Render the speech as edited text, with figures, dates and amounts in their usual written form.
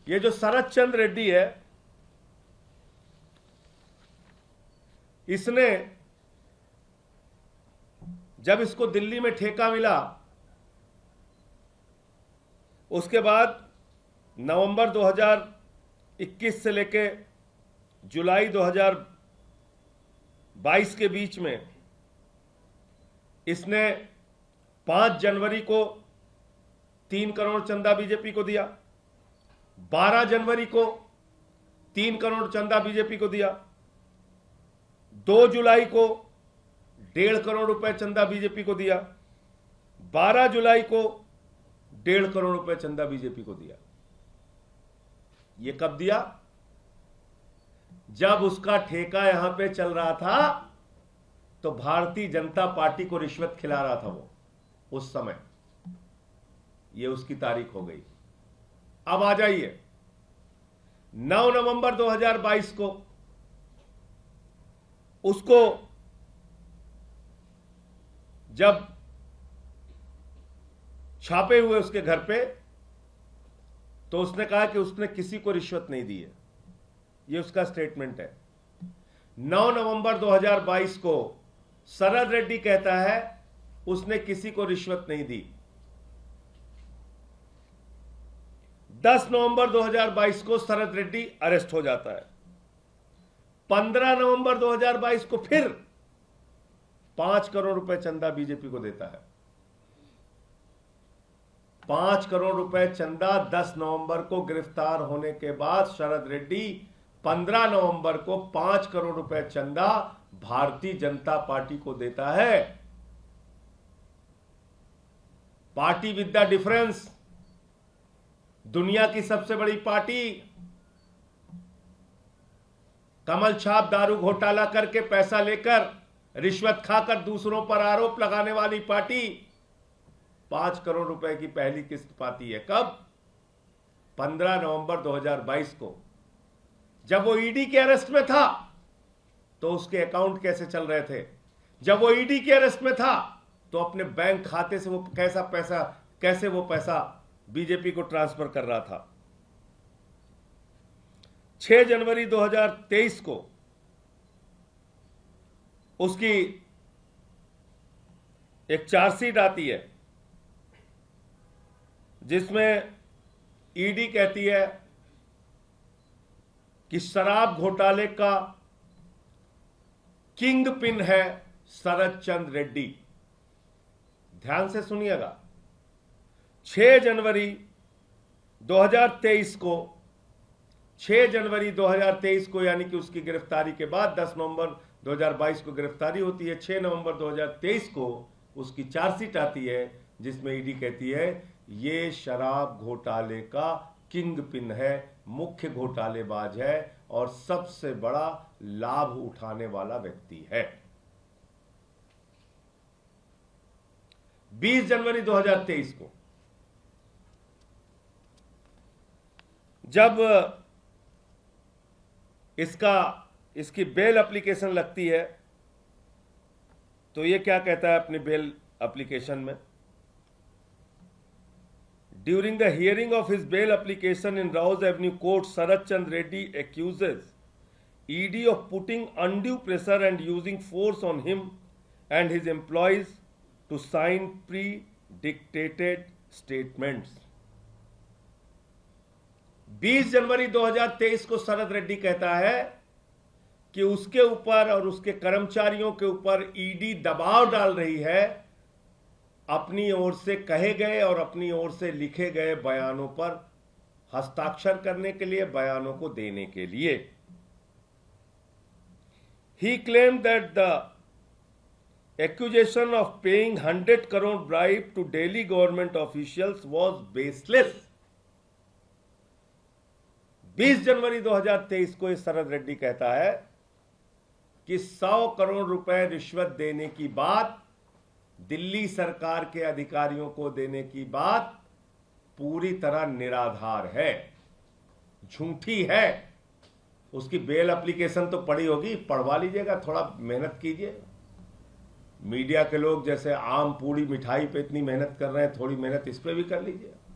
ये जो शरद चंद्र रेड्डी है, इसने जब इसको दिल्ली में ठेका मिला, उसके बाद नवंबर 2021 से लेके जुलाई 2022 के बीच में इसने 5 जनवरी को 3 करोड़ चंदा बीजेपी को दिया, 12 जनवरी को 3 करोड़ चंदा बीजेपी को दिया, 2 जुलाई को 1.5 करोड़ रुपए चंदा बीजेपी को दिया, 12 जुलाई को 1.5 करोड़ रुपए चंदा बीजेपी को दिया। ये कब दिया? जब उसका ठेका यहां पे चल रहा था तो भारतीय जनता पार्टी को रिश्वत खिला रहा था वो उस समय। ये उसकी तारीख हो गई। अब आ जाइए 9 नवंबर 2022 को उसको जब छापे हुए उसके घर पे, तो उसने कहा कि उसने किसी को रिश्वत नहीं दी है। ये उसका स्टेटमेंट है। 9 नवंबर 2022 को शरद रेड्डी कहता है उसने किसी को रिश्वत नहीं दी। 10 नवंबर 2022 को शरद रेड्डी अरेस्ट हो जाता है। 15 नवंबर 2022 को फिर 5 करोड़ रुपए चंदा बीजेपी को देता है। 5 करोड़ रुपए चंदा 10 नवंबर को गिरफ्तार होने के बाद शरद रेड्डी 15 नवंबर को 5 करोड़ रुपए चंदा भारतीय जनता पार्टी को देता है। पार्टी विद द डिफरेंस, दुनिया की सबसे बड़ी पार्टी, कमल छाप दारू घोटाला करके पैसा लेकर रिश्वत खाकर दूसरों पर आरोप लगाने वाली पार्टी 5 करोड़ रुपए की पहली किस्त पाती है। कब? 15 नवंबर 2022 को। जब वो ईडी के अरेस्ट में था तो उसके अकाउंट कैसे चल रहे थे? जब वो ईडी के अरेस्ट में था तो अपने बैंक खाते से वो कैसे वो पैसा बीजेपी को ट्रांसफर कर रहा था। 6 जनवरी 2023 को उसकी एक चार्जशीट आती है जिसमें ईडी कहती है कि शराब घोटाले का किंग पिन है शरद चंद्र रेड्डी। ध्यान से सुनिएगा। 6 जनवरी 2023 को यानी कि उसकी गिरफ्तारी के बाद 10 नवंबर 2022 को गिरफ्तारी होती है। 6 नवंबर 2023 को उसकी चार्जशीट आती है जिसमें ईडी कहती है ये शराब घोटाले का किंग पिन है, मुख्य घोटालेबाज है और सबसे बड़ा लाभ उठाने वाला व्यक्ति है। 20 जनवरी 2023 को जब इसकी बेल एप्लीकेशन लगती है तो ये क्या कहता है अपनी बेल एप्लीकेशन में? During the hearing of his bail application in Rouse Avenue Court, Sharad Chandra Reddy accuses ED of putting undue pressure and using force on him and his employees to sign pre-dictated statements. 20 जनवरी 2023 को शरद रेड्डी कहता है कि उसके ऊपर और उसके कर्मचारियों के ऊपर ईडी दबाव डाल रही है अपनी ओर से कहे गए और अपनी ओर से लिखे गए बयानों पर हस्ताक्षर करने के लिए, बयानों को देने के लिए। He claimed that the accusation of paying 100 crore bribe to Delhi government officials was baseless. 20 जनवरी 2023 को शरद रेड्डी कहता है कि 100 करोड़ रुपए रिश्वत देने की बात, दिल्ली सरकार के अधिकारियों को देने की बात पूरी तरह निराधार है, झूठी है। उसकी बेल एप्लीकेशन तो पड़ी होगी, पढ़वा लीजिएगा, थोड़ा मेहनत कीजिए। मीडिया के लोग जैसे आम पूड़ी मिठाई पे इतनी मेहनत कर रहे हैं, थोड़ी मेहनत इस पे भी कर लीजिए।